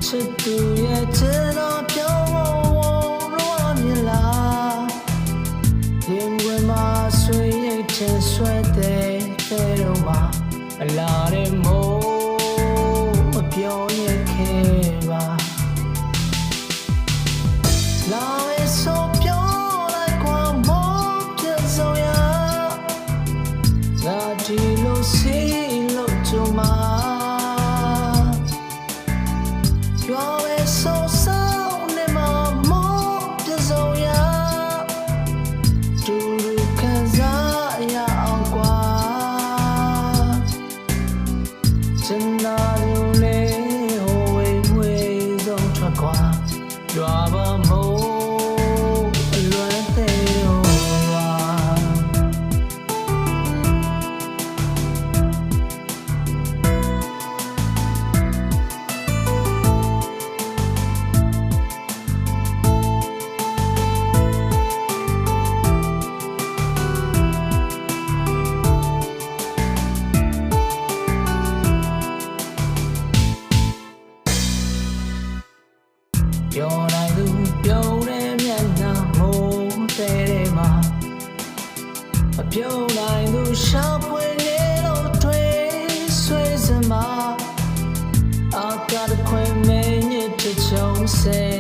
ချစ်သူရဲ့ချစ်တော်ပြောင်းလို့မြင်လားရင်ဝင်မှာဆွေရိတ်ချင်ဆွဲတဲ့တော့မှာအလားတဲ့မို့မပြောရင်ခဲ့ပါလာရဲ့ဆိုပြောလိုက်ကွာမို့ပြစုံရငါဒီလိုစီလို့ကြုံမှာရွာပါမို့အလွမ်းသေးတော့ပါပြောနိုင်သူပြောတဲ့မျက်နှာမို့တဲ့မှာမပြောနိုင်သူရှာဖွေနေလို့တွေးဆွေးစမ်းအာကားခွင့်မင်းရဲ့ချုံစဲ